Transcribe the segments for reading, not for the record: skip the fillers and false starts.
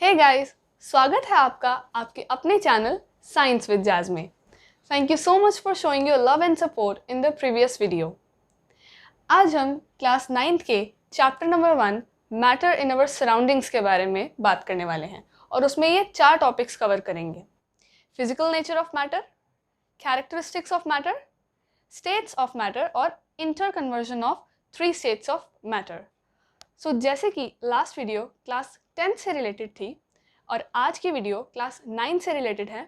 Hey guys, स्वागत है आपका आपके अपने चैनल साइंस विद जैज में। Thank you so much for showing your love and support in the previous video. आज हम क्लास 9th के chapter number 1 matter in our surroundings के बारे में बात करने वाले हैं और उसमें ये 4 टॉपिक्स कवर करेंगे। Physical nature of matter, characteristics of matter, states of matter और interconversion of 3 states of matter. So जैसे कि लास्ट वीडियो क्लास 10th से रिलेटेड थी और आज की वीडियो क्लास 9 से रिलेटेड है,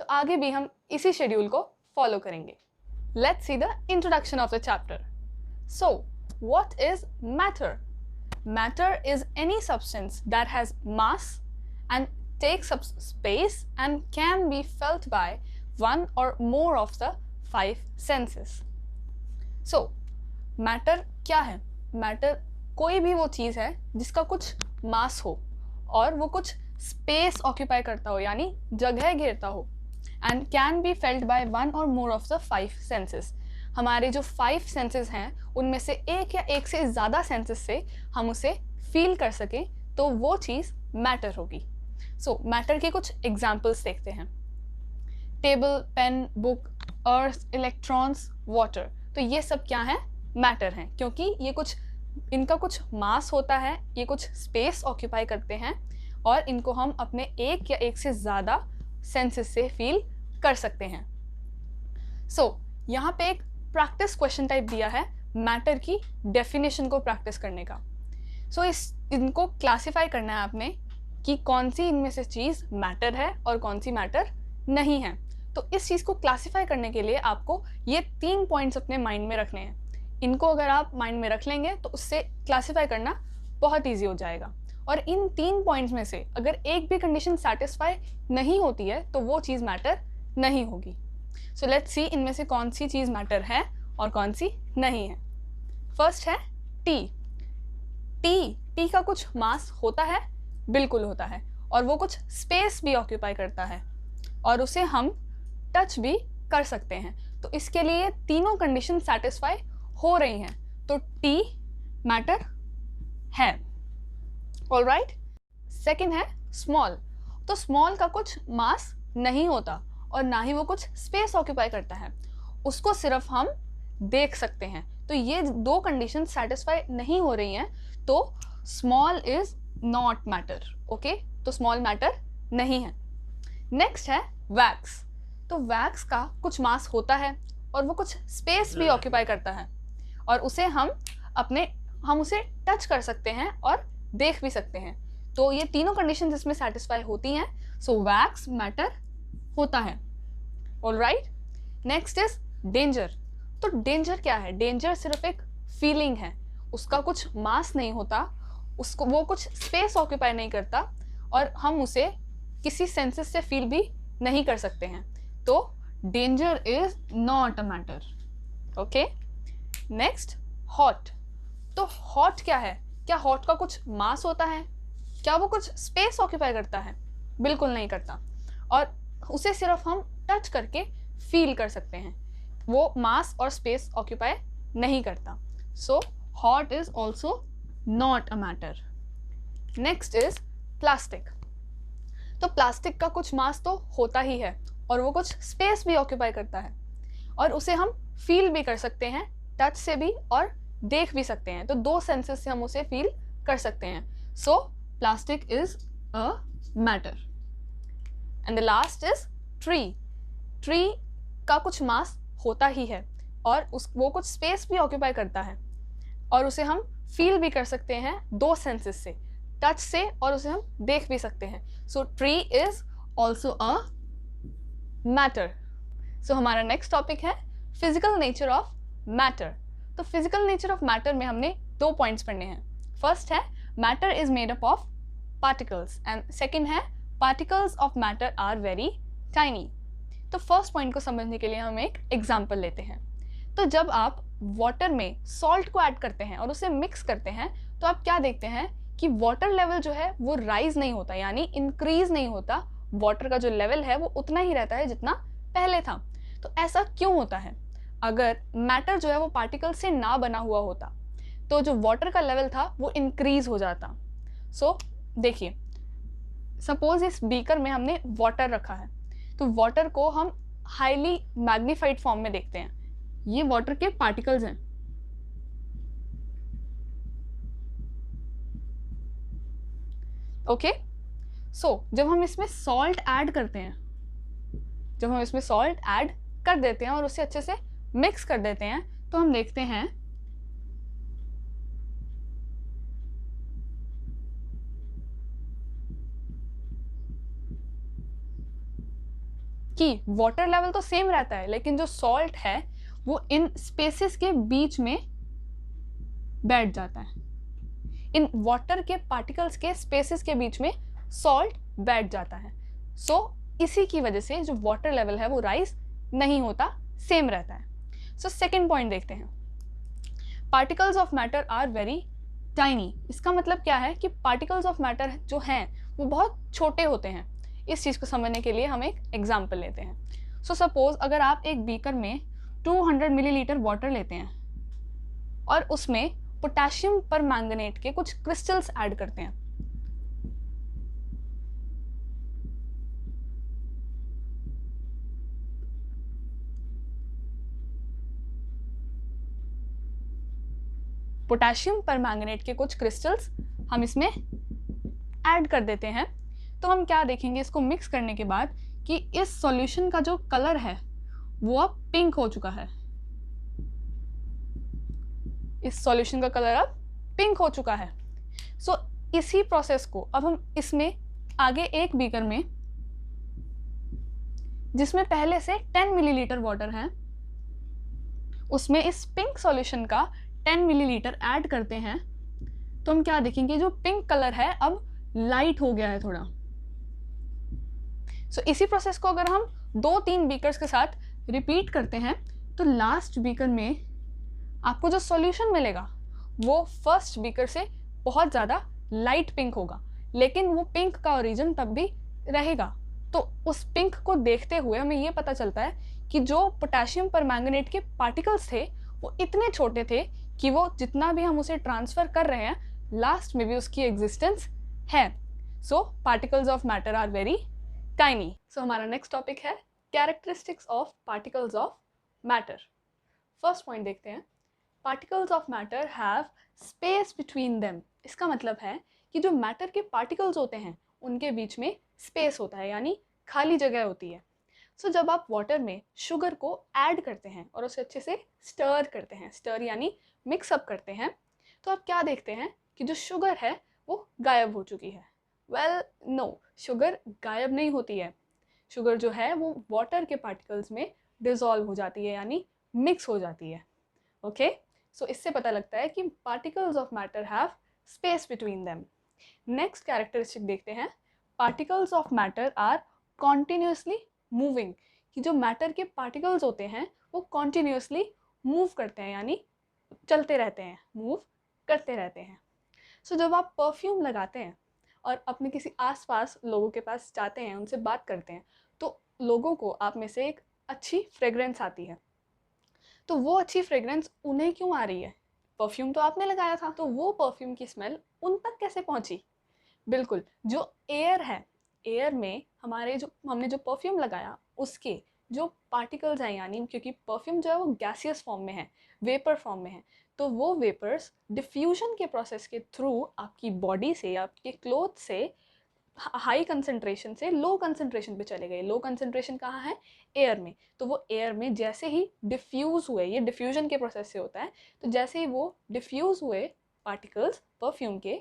तो आगे भी हम इसी शेड्यूल को फॉलो करेंगे। Let's see the introduction of the chapter. So what is matter? Matter is any substance that has mass and takes up space and can be felt by one or more of the 5 senses. So, matter क्या है? Matter कोई भी वो चीज़ है जिसका कुछ मास हो और वो कुछ स्पेस ऑक्यूपाई करता हो, यानी जगह घेरता हो, and can be felt by one और मोर ऑफ द 5 सेंसेस। हमारे जो 5 सेंसेस हैं उनमें से एक या एक से ज़्यादा सेंसेस से हम उसे फील कर सकें तो वो चीज़ मैटर होगी। सो मैटर के कुछ एग्जाम्पल्स देखते हैं। टेबल, पेन, बुक, अर्थ, इलेक्ट्रॉन्स, वाटर। तो ये सब क्या है? मैटर हैं, क्योंकि ये कुछ इनका कुछ मास होता है, ये कुछ स्पेस ऑक्यूपाई करते हैं और इनको हम अपने एक या एक से ज़्यादा सेंसेस से फील कर सकते हैं। सो यहाँ पे एक प्रैक्टिस क्वेश्चन टाइप दिया है मैटर की डेफिनेशन को प्रैक्टिस करने का। सो इनको क्लासिफाई करना है आपने कि कौन सी इनमें से चीज़ मैटर है और कौन सी मैटर नहीं है। तो इस चीज़ को क्लासिफाई करने के लिए आपको ये 3 पॉइंट्स अपने माइंड में रखने हैं। इनको अगर आप माइंड में रख लेंगे तो उससे क्लासिफाई करना बहुत ईजी हो जाएगा। और इन 3 पॉइंट्स में से अगर एक भी कंडीशन सेटिस्फाई नहीं होती है तो वो चीज़ मैटर नहीं होगी। सो लेट्स सी इनमें से कौन सी चीज़ मैटर है और कौन सी नहीं है। फर्स्ट है टी। टी का कुछ मास होता है, बिल्कुल होता है, और वो कुछ स्पेस भी ऑक्यूपाई करता है और उसे हम टच भी कर सकते हैं। तो इसके लिए तीनों कंडीशन सेटिस्फाई हो रही हैं, तो टी मैटर है। ऑलराइट। सेकंड है स्मॉल। तो स्मॉल का कुछ मास नहीं होता और ना ही वो कुछ स्पेस ऑक्यूपाई करता है, उसको सिर्फ हम देख सकते हैं। तो ये 2 कंडीशन सेटिस्फाई नहीं हो रही हैं, तो small is not matter. Okay, तो स्मॉल मैटर नहीं है। नेक्स्ट है वैक्स। तो वैक्स का कुछ मास होता है और वो कुछ स्पेस भी ऑक्यूपाई करता है और उसे हम उसे टच कर सकते हैं और देख भी सकते हैं। तो ये तीनों कंडीशन इसमें सेटिस्फाई होती हैं, सो वैक्स मैटर होता है। ऑलराइट। Next is danger. तो डेंजर क्या है? डेंजर सिर्फ एक फीलिंग है, उसका कुछ मास नहीं होता, उसको वो कुछ स्पेस ऑक्यूपाई नहीं करता और हम उसे किसी सेंसेस से फील भी नहीं कर सकते हैं। तो danger is not a matter. Okay. Next hot. तो हॉट क्या है? क्या हॉट का कुछ मास होता है? क्या वो कुछ स्पेस ऑक्यूपाई करता है? बिल्कुल नहीं करता, और उसे सिर्फ हम टच करके फील कर सकते हैं, वो मास और स्पेस ऑक्यूपाई नहीं करता। So hot is also not a matter. Next is plastic. तो प्लास्टिक का कुछ मास तो होता ही है और वो कुछ स्पेस भी ऑक्यूपाई करता है और उसे हम फील भी कर सकते हैं, टच से भी और देख भी सकते हैं। तो 2 सेंसेस से हम उसे फील कर सकते हैं। सो plastic is a matter. And the last is tree. Tree का कुछ मास होता ही है और वो कुछ स्पेस भी ऑक्यूपाई करता है और उसे हम फील भी कर सकते हैं 2 सेंसेस से, टच से, और उसे हम देख भी सकते हैं। So tree is also a matter. So हमारा नेक्स्ट टॉपिक है फिजिकल नेचर ऑफ मैटर। तो फिजिकल नेचर ऑफ मैटर में हमने 2 पॉइंट्स पढ़ने हैं। फर्स्ट है matter is made up of particles and second है particles of matter are very tiny. तो फर्स्ट पॉइंट को समझने के लिए हम एक एग्जाम्पल लेते हैं। तो जब आप वाटर में सॉल्ट को ऐड करते हैं और उसे मिक्स करते हैं तो आप क्या देखते हैं कि वाटर लेवल जो है वो राइज नहीं होता, यानी इंक्रीज नहीं होता। वाटर का जो लेवल है वो उतना ही रहता है जितना पहले था। तो ऐसा क्यों होता है? अगर मैटर जो है वो पार्टिकल से ना बना हुआ होता तो जो वाटर का लेवल था वो इंक्रीज हो जाता। सो देखिए, सपोज इस बीकर में हमने वाटर रखा है, तो वाटर को हम हाईली मैग्नीफाइड फॉर्म में देखते हैं। ये वाटर के पार्टिकल्स हैं। ओके, सो जब हम इसमें सॉल्ट ऐड करते हैं, जब हम इसमें सॉल्ट ऐड कर देते हैं और उसे अच्छे से मिक्स कर देते हैं, तो हम देखते हैं कि वाटर लेवल तो सेम रहता है, लेकिन जो सॉल्ट है वो इन स्पेसेस के बीच में बैठ जाता है। इन वाटर के पार्टिकल्स के स्पेसेस के बीच में सॉल्ट बैठ जाता है। सो इसी की वजह से जो वाटर लेवल है वो राइज नहीं होता, सेम रहता है। सो सेकेंड पॉइंट देखते हैं, particles of matter are very tiny. इसका मतलब क्या है कि पार्टिकल्स ऑफ मैटर जो हैं वो बहुत छोटे होते हैं। इस चीज़ को समझने के लिए हम एक एग्जाम्पल लेते हैं। सो सपोज अगर आप एक बीकर में 200 मिलीलीटर वाटर लेते हैं और उसमें पोटेशियम परमैंगनेट के कुछ क्रिस्टल्स ऐड करते हैं, पोटेशियम परमैंगनेट के कुछ क्रिस्टल्स हम इसमें ऐड कर देते हैं, तो हम क्या देखेंगे इसको मिक्स करने के बाद कि इस सॉल्यूशन का जो कलर है वो अब पिंक हो चुका है। इस सॉल्यूशन का कलर अब पिंक हो चुका है। सो इसी प्रोसेस को अब हम इसमें आगे एक बीकर में, जिसमें पहले से 10 मिलीलीटर वाटर है, उसमें इस पिंक सॉल्यूशन का 10 मिलीलीटर ऐड करते हैं, तो हम क्या देखेंगे जो पिंक कलर है अब लाइट हो गया है थोड़ा। सो इसी प्रोसेस को अगर हम 2-3 बीकर्स के साथ रिपीट करते हैं, तो लास्ट बीकर में आपको जो सॉल्यूशन मिलेगा वो फर्स्ट बीकर से बहुत ज़्यादा लाइट पिंक होगा, लेकिन वो पिंक का ओरिजिन तब भी रहेगा। तो उस पिंक को देखते हुए हमें ये पता चलता है कि जो पोटेशियम परमैंगनेट के पार्टिकल्स थे वो इतने छोटे थे कि वो जितना भी हम उसे ट्रांसफ़र कर रहे हैं लास्ट में भी उसकी एग्जिस्टेंस है। So particles of matter are very tiny. So हमारा नेक्स्ट टॉपिक है characteristics of particles of matter. First point देखते हैं, particles of matter have space between them. इसका मतलब है कि जो मैटर के पार्टिकल्स होते हैं उनके बीच में स्पेस होता है, यानी खाली जगह होती है। सो जब आप वाटर में शुगर को ऐड करते हैं और उसे अच्छे से स्टर करते हैं, स्टर यानी मिक्सअप करते हैं, तो आप क्या देखते हैं कि जो शुगर है वो गायब हो चुकी है। वेल नो, शुगर गायब नहीं होती है। शुगर जो है वो वाटर के पार्टिकल्स में डिसॉल्व हो जाती है, यानी मिक्स हो जाती है। ओके, सो इससे पता लगता है कि particles of matter have space between them. Next characteristic देखते हैं, particles of matter are continuously moving. कि जो मैटर के पार्टिकल्स होते हैं वो कॉन्टिन्यूसली मूव करते हैं, यानी चलते रहते हैं, मूव करते रहते हैं। सो जब आप परफ्यूम लगाते हैं और अपने किसी आसपास लोगों के पास जाते हैं, उनसे बात करते हैं, तो लोगों को आप में से एक अच्छी फ्रेगरेंस आती है। तो वो अच्छी फ्रेगरेंस उन्हें क्यों आ रही है? परफ्यूम तो आपने लगाया था, तो वो परफ्यूम की स्मेल उन तक कैसे पहुंची? बिल्कुल, जो एयर है, एयर में हमने जो परफ्यूम लगाया उसके जो पार्टिकल्स हैं, यानी क्योंकि परफ्यूम जो है वो गैसियस फॉर्म में है, वेपर फॉर्म में है, तो वो वेपर्स डिफ्यूजन के प्रोसेस के थ्रू आपकी बॉडी से, आपके क्लोथ से हाई कंसंट्रेशन से लो कंसंट्रेशन पे चले गए। लो कंसंट्रेशन कहाँ है? एयर में। तो वो एयर में जैसे ही डिफ्यूज़ हुए, ये डिफ्यूजन के प्रोसेस से होता है, तो जैसे ही वो डिफ्यूज़ हुए पार्टिकल्स परफ्यूम के,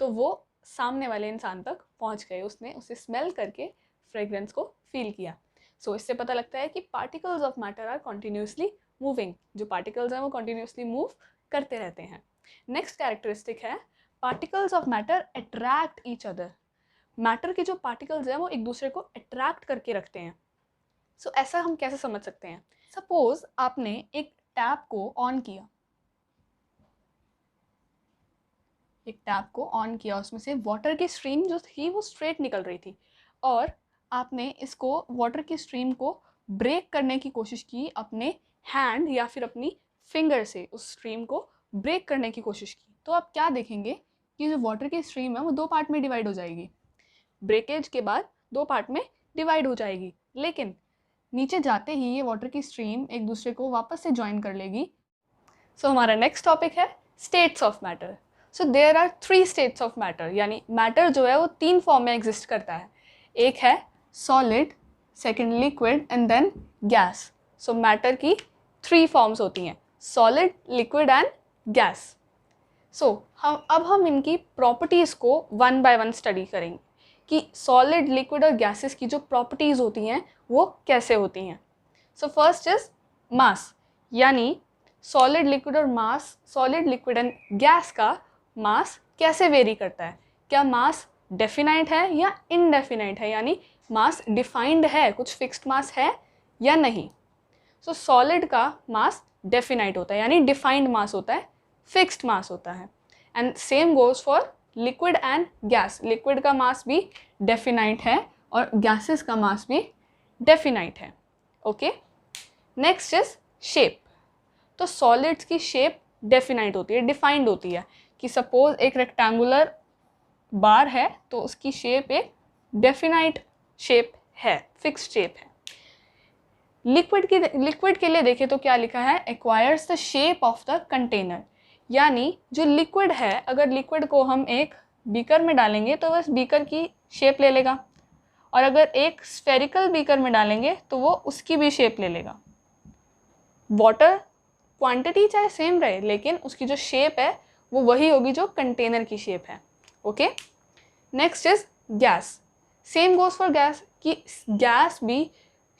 तो वो सामने वाले इंसान तक पहुंच गए, उसने उसे स्मेल करके फ्रेग्रेंस को फील किया। सो इससे पता लगता है कि particles of matter are continuously moving. जो पार्टिकल्स हैं वो कॉन्टिन्यूसली मूव करते रहते हैं। नेक्स्ट कैरेक्टरिस्टिक है, particles of matter attract each other. Matter के जो पार्टिकल्स हैं वो एक दूसरे को अट्रैक्ट करके रखते हैं। सो ऐसा हम कैसे समझ सकते हैं? सपोज आपने एक टैप को ऑन किया, एक टैप को ऑन किया, उसमें से वाटर की स्ट्रीम जो थी वो स्ट्रेट निकल रही थी, और आपने इसको वाटर की स्ट्रीम को ब्रेक करने की कोशिश की अपने हैंड या फिर अपनी फिंगर से, उस स्ट्रीम को ब्रेक करने की कोशिश की। तो आप क्या देखेंगे कि जो वाटर की स्ट्रीम है वो 2 पार्ट में डिवाइड हो जाएगी। ब्रेकेज के बाद 2 पार्ट में डिवाइड हो जाएगी, लेकिन नीचे जाते ही ये वाटर की स्ट्रीम एक दूसरे को वापस से ज्वाइन कर लेगी। सो हमारा नेक्स्ट टॉपिक है states of matter. So there are 3 states of matter, यानी मैटर जो है वो 3 फॉर्म में एग्जिस्ट करता है। एक है solid, second liquid and then gas. So matter की 3 फॉर्म्स होती हैं, solid, liquid and gas. So अब हम इनकी प्रॉपर्टीज़ को 1 बाय 1 स्टडी करेंगे कि सॉलिड, लिक्विड और गैसेस की जो प्रॉपर्टीज़ होती हैं वो कैसे होती हैं। सो फर्स्ट इज मास, यानी सॉलिड, लिक्विड और मास, सॉलिड, लिक्विड एंड गैस का मास कैसे वेरी करता है। क्या मास डेफिनाइट है या इनडेफिनाइट है, यानी मास डिफाइंड है, कुछ फिक्स्ड मास है या नहीं। सो सॉलिड का मास डेफिनाइट होता है, यानी डिफाइंड मास होता है, फिक्स्ड मास होता है। And same goes for liquid and gas. Liquid का मास भी डेफिनाइट है और गैसेस का मास भी डेफिनाइट है। Okay, next is shape. तो सॉलिड्स की शेप डेफिनाइट होती है, डिफाइंड होती है कि सपोज एक रेक्टेंगुलर बार है तो उसकी शेप एक डेफिनाइट शेप है, फिक्स्ड शेप है। लिक्विड के लिए देखें तो क्या लिखा है, acquires the shape of the container, यानी जो लिक्विड है, अगर लिक्विड को हम एक बीकर में डालेंगे तो बस बीकर की शेप ले लेगा, और अगर एक स्फेरिकल बीकर में डालेंगे तो वो उसकी भी शेप ले लेगा। वाटर क्वांटिटी चाहे सेम रहे, लेकिन उसकी जो शेप है वो वही होगी जो कंटेनर की शेप है। Okay, next is gas. Same goes for gas कि गैस भी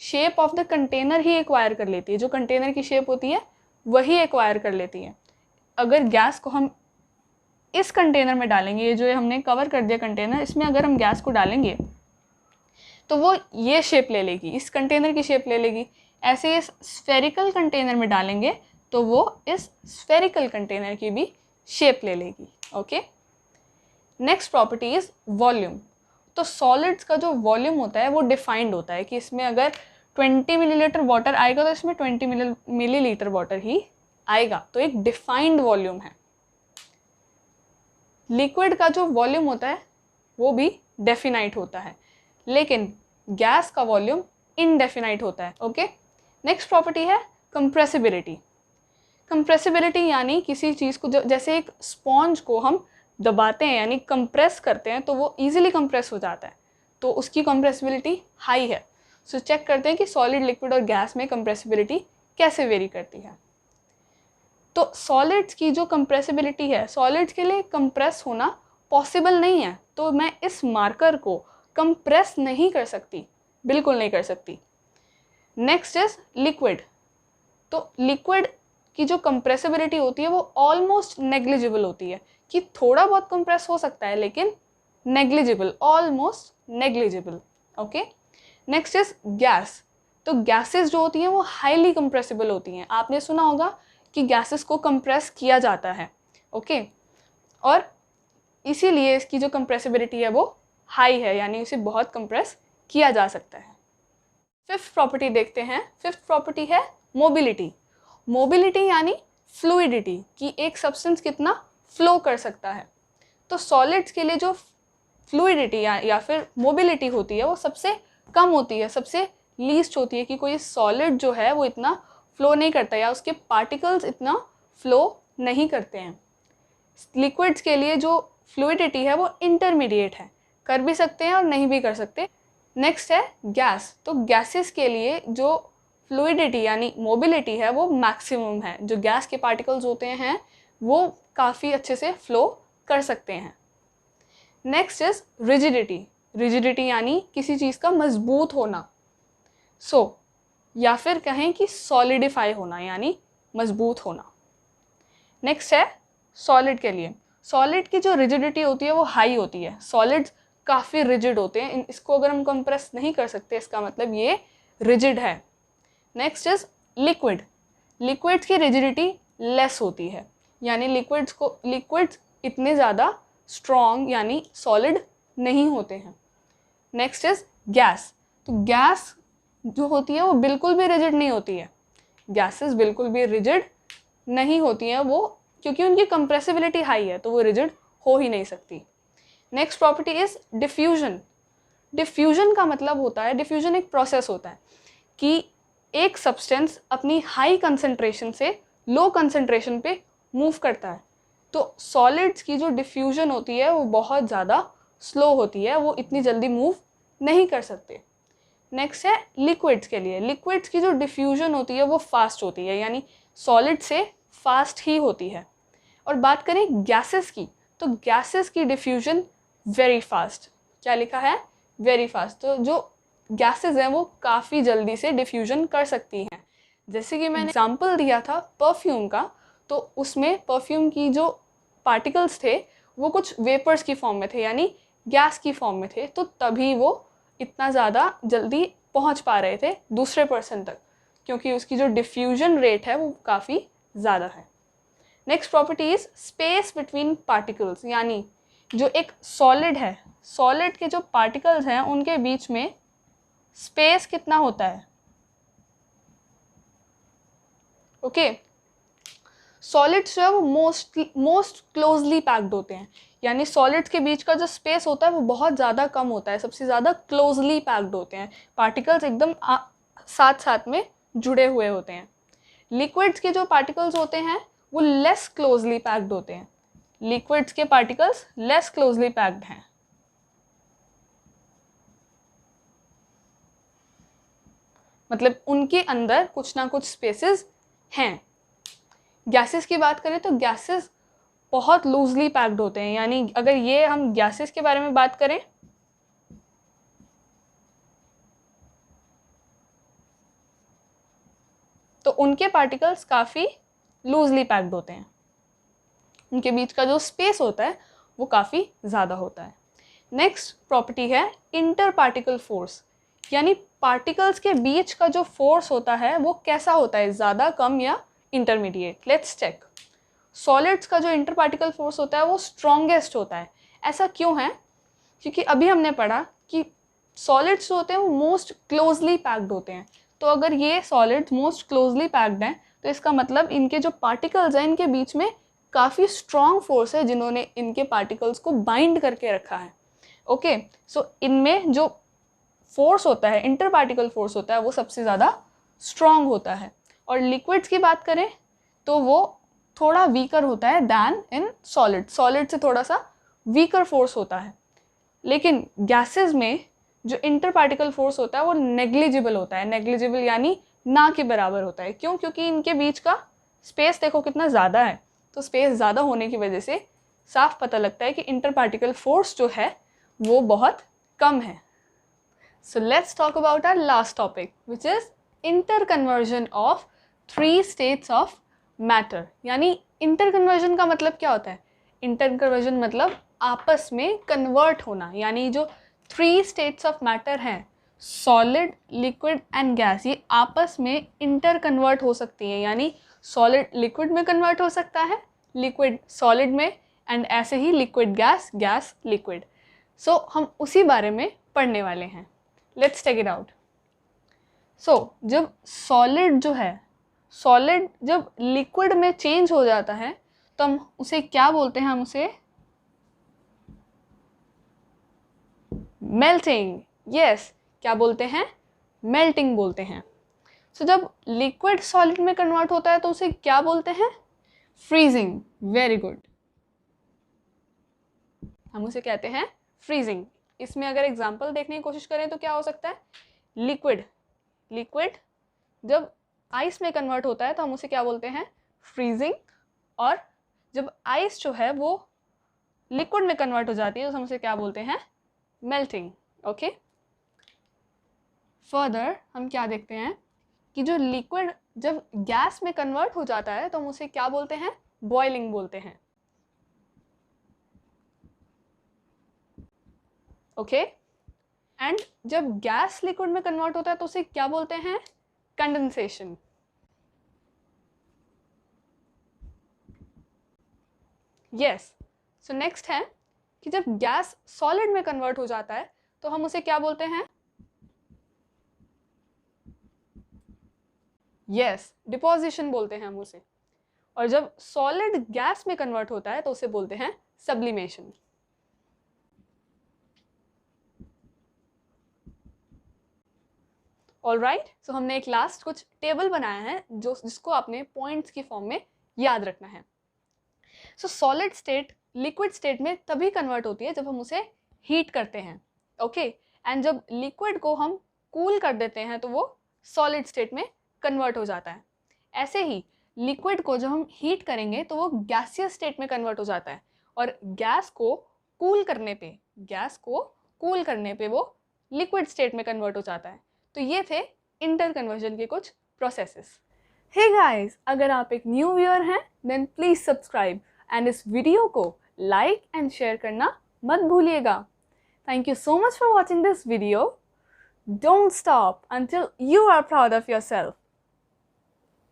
shape of the container he acquire कर लेती है, जो कंटेनर की शेप होती है वही एक्वायर कर लेती है। अगर गैस को हम इस कंटेनर में डालेंगे, ये जो हमने कवर कर दिया कंटेनर, इसमें अगर हम गैस को डालेंगे तो वो ये शेप ले लेगी, इस कंटेनर की शेप ले लेगी। ऐसे इस स्फेरिकल कंटेनर में डालेंगे तो वो इस स्फेरिकल कंटेनर की भी शेप ले लेगी। Okay, next property is volume. तो सॉलिड्स का जो वॉल्यूम होता है वो डिफाइंड होता है कि इसमें अगर 20 मिलीलीटर वाटर आएगा तो इसमें 20 मिलीलीटर वाटर ही आएगा, तो एक डिफाइंड वॉल्यूम है। लिक्विड का जो वॉल्यूम होता है वो भी डेफिनाइट होता है, लेकिन गैस का वॉल्यूम इनडेफिनाइट होता है। ओके, नेक्स्ट प्रॉपर्टी है कंप्रेसिबिलिटी। कंप्रेसिबिलिटी यानी किसी चीज़ को जैसे एक स्पॉन्ज को हम दबाते हैं यानी कंप्रेस करते हैं तो वो इजीली कंप्रेस हो जाता है, तो उसकी कंप्रेसिबिलिटी हाई है। सो चेक करते हैं कि सॉलिड, लिक्विड और गैस में कंप्रेसिबिलिटी कैसे वेरी करती है। तो सॉलिड्स की जो कंप्रेसिबिलिटी है, सॉलिड्स के लिए कंप्रेस होना पॉसिबल नहीं है, तो मैं इस मार्कर को कंप्रेस नहीं कर सकती, बिल्कुल नहीं कर सकती। Next is liquid. तो लिक्विड की जो कंप्रेसिबिलिटी होती है वो ऑलमोस्ट नेग्लिजिबल होती है, कि थोड़ा बहुत कंप्रेस हो सकता है लेकिन negligible, almost negligible. Okay, next is gas. तो गैसेस जो होती हैं वो हाईली कंप्रेसिबल होती हैं। आपने सुना होगा कि गैसेस को कंप्रेस किया जाता है। ओके, और इसीलिए इसकी जो कंप्रेसिबिलिटी है वो हाई है, यानी उसे बहुत कंप्रेस किया जा सकता है। फिफ्थ प्रॉपर्टी देखते हैं। फिफ्थ प्रॉपर्टी है मोबिलिटी। मोबिलिटी यानी फ्लूइडिटी, कि एक सब्सटेंस कितना फ्लो कर सकता है। तो सॉलिड्स के लिए जो फ्लूइडिटी या फिर मोबिलिटी होती है वो सबसे कम होती है, सबसे लीस्ट होती है, कि कोई सॉलिड जो है वो इतना फ्लो नहीं करता या उसके पार्टिकल्स इतना फ्लो नहीं करते हैं। लिक्विड्स के लिए जो फ्लूइडिटी है वो इंटरमीडिएट है, कर भी सकते हैं और नहीं भी कर सकते। नेक्स्ट है गैस। तो गैसेस के लिए जो फ्लूइडिटी यानी मोबिलिटी है वो मैक्सिमम है, जो गैस के पार्टिकल्स होते हैं वो काफ़ी अच्छे से फ्लो कर सकते हैं। Next is rigidity. रिजिडिटी यानी किसी चीज़ का मजबूत होना, या फिर कहें कि सॉलिडिफाई होना यानी मजबूत होना। नेक्स्ट है सॉलिड के लिए। सॉलिड की जो रिजिडिटी होती है वो हाई होती है, सॉलिड्स काफ़ी रिजिड होते हैं, इसको अगर हम कंप्रेस नहीं कर सकते इसका मतलब ये रिजिड है। Next is liquid. लिक्विड्स की रिजिडिटी लेस होती है, यानी लिक्विड्स इतने ज़्यादा स्ट्रॉन्ग यानी सॉलिड नहीं होते हैं। Next is gas. तो गैस जो होती है वो बिल्कुल भी रिजिड नहीं होती है, गैसेस बिल्कुल भी रिजिड नहीं होती हैं वो, क्योंकि उनकी कंप्रेसिबिलिटी हाई है तो वो रिजिड हो ही नहीं सकती। Next property is diffusion. Diffusion का मतलब होता है, डिफ्यूजन एक प्रोसेस होता है कि एक सब्सटेंस अपनी हाई कंसंट्रेशन से लो कंसंट्रेशन पे मूव करता है। तो सॉलिड्स की जो डिफ्यूजन होती है वो बहुत ज़्यादा स्लो होती है, वो इतनी जल्दी मूव नहीं कर सकते। नेक्स्ट है लिक्विड्स के लिए। लिक्विड्स की जो डिफ्यूजन होती है वो फास्ट होती है, यानी सॉलिड से फास्ट ही होती है। और बात करें गैसेस की, तो गैसेस की डिफ्यूजन वेरी फास्ट। क्या लिखा है? Very fast. तो जो गैसेस हैं वो काफ़ी जल्दी से डिफ्यूजन कर सकती हैं। जैसे कि मैंने एग्जांपल दिया था परफ्यूम का, तो उसमें परफ्यूम की जो पार्टिकल्स थे वो कुछ वेपर्स की फॉर्म में थे, यानी गैस की फॉर्म में थे, तो तभी वो इतना ज़्यादा जल्दी पहुंच पा रहे थे दूसरे पर्सन तक, क्योंकि उसकी जो डिफ्यूजन रेट है वो काफ़ी ज़्यादा है। Next property is space between particles, यानी जो एक सॉलिड है, सॉलिड के जो पार्टिकल्स हैं उनके बीच में स्पेस कितना होता है? ओके, सॉलिड्स जो है वो मोस्ट क्लोजली पैक्ड होते हैं, यानी सॉलिड्स के बीच का जो स्पेस होता है वो बहुत ज़्यादा कम होता है, सबसे ज़्यादा क्लोजली पैक्ड होते हैं, पार्टिकल्स एकदम साथ साथ में जुड़े हुए होते हैं। लिक्विड्स के जो पार्टिकल्स होते हैं वो लेस क्लोजली पैक्ड होते हैं, लिक्विड्स के पार्टिकल्स लेस क्लोजली पैक्ड हैं। मतलब उनके अंदर कुछ ना कुछ स्पेसेस हैं। गैसेस की बात करें तो गैसेस बहुत लूजली पैक्ड होते हैं, यानी अगर ये हम गैसेस के बारे में बात करें तो उनके पार्टिकल्स काफ़ी लूजली पैक्ड होते हैं, उनके बीच का जो स्पेस होता है वो काफ़ी ज़्यादा होता है। नेक्स्ट प्रॉपर्टी है इंटर पार्टिकल फोर्स, यानी पार्टिकल्स के बीच का जो फोर्स होता है वो कैसा होता है, ज़्यादा, कम या इंटरमीडिएट। Let's check. सॉलिड्स का जो इंटर पार्टिकल फोर्स होता है वो स्ट्रॉन्गेस्ट होता है। ऐसा क्यों है? क्योंकि अभी हमने पढ़ा कि सॉलिड्स जो होते हैं वो मोस्ट क्लोजली पैक्ड होते हैं, तो अगर ये सॉलिड्स मोस्ट क्लोजली पैक्ड हैं तो इसका मतलब इनके जो पार्टिकल्स हैं इनके बीच में काफ़ी स्ट्रॉन्ग फोर्स है जिन्होंने इनके पार्टिकल्स को बाइंड करके रखा है। ओके, सो इनमें जो फोर्स होता है, इंटर पार्टिकल फोर्स होता है, वो सबसे ज़्यादा स्ट्रॉन्ग होता है। और लिक्विड्स की बात करें तो वो थोड़ा वीकर होता है दैन इन सॉलिड, सॉलिड से थोड़ा सा वीकर फोर्स होता है। लेकिन गैसेस में जो इंटर पार्टिकल फोर्स होता है वो नेग्लिजिबल होता है, नेग्लिजिबल यानी ना के बराबर होता है। क्यों? क्योंकि इनके बीच का स्पेस देखो कितना ज़्यादा है, तो स्पेस ज़्यादा होने की वजह से साफ पता लगता है कि इंटर पार्टिकल फोर्स जो है वो बहुत कम है। So let's talk about our last topic which is interconversion of 3 states of matter. यानी इंटर कन्वर्जन का मतलब क्या होता है? इंटर कन्वर्जन मतलब आपस में कन्वर्ट होना, यानी जो 3 स्टेट्स ऑफ मैटर हैं, सॉलिड, लिक्विड एंड गैस, ये आपस में इंटर कन्वर्ट हो सकती हैं, यानी सॉलिड लिक्विड में कन्वर्ट हो सकता है, लिक्विड सॉलिड में, एंड ऐसे ही liquid gas, gas liquid. So हम उसी बारे में पढ़ने वाले हैं। Let's take it out. So जब सॉलिड जो है, सॉलिड जब लिक्विड में चेंज हो जाता है तो हम उसे क्या बोलते हैं? हम उसे मेल्टिंग, यस, क्या बोलते हैं? मेल्टिंग बोलते हैं। सो जब लिक्विड सॉलिड में कन्वर्ट होता है तो उसे क्या बोलते हैं? फ्रीजिंग। वेरी गुड, हम उसे कहते हैं फ्रीजिंग। इसमें अगर एग्जांपल देखने की कोशिश करें तो क्या हो सकता है? लिक्विड, लिक्विड जब आइस में कन्वर्ट होता है तो हम उसे क्या बोलते हैं? फ्रीजिंग। और जब आइस जो है वो लिक्विड में कन्वर्ट हो जाती है तो हम उसे क्या बोलते हैं? मेल्टिंग। ओके, फर्दर हम क्या देखते हैं कि जो लिक्विड जब गैस में कन्वर्ट हो जाता है तो हम उसे क्या बोलते हैं? बॉइलिंग बोलते हैं। ओके, एंड जब गैस लिक्विड में कन्वर्ट होता है तो उसे क्या बोलते हैं? कंडेंसेशन। यस, सो नेक्स्ट है कि जब गैस सॉलिड में कन्वर्ट हो जाता है तो हम उसे क्या बोलते हैं? यस, डिपोजिशन बोलते हैं हम उसे। और जब सॉलिड गैस में कन्वर्ट होता है तो उसे बोलते हैं सब्लिमेशन। ऑलराइट, सो हमने एक लास्ट कुछ टेबल बनाया है जिसको आपने पॉइंट्स की फॉर्म में याद रखना है। सो सॉलिड स्टेट लिक्विड स्टेट में तभी कन्वर्ट होती है जब हम उसे हीट करते हैं, ओके। एंड जब लिक्विड को हम कूल कर देते हैं तो वो सॉलिड स्टेट में कन्वर्ट हो जाता है। ऐसे ही लिक्विड को जब हम हीट करेंगे तो वो गैसियस स्टेट में कन्वर्ट हो जाता है, और गैस को कूल करने पे वो लिक्विड स्टेट में कन्वर्ट हो जाता है। तो ये थे इंटर कन्वर्जन के कुछ प्रोसेसेस। हे गाइस, अगर आप एक न्यू व्यूअर हैं देन प्लीज सब्सक्राइब एंड इस वीडियो को लाइक एंड शेयर करना मत भूलिएगा। Thank you so much for watching this video. Don't stop until you are proud of yourself.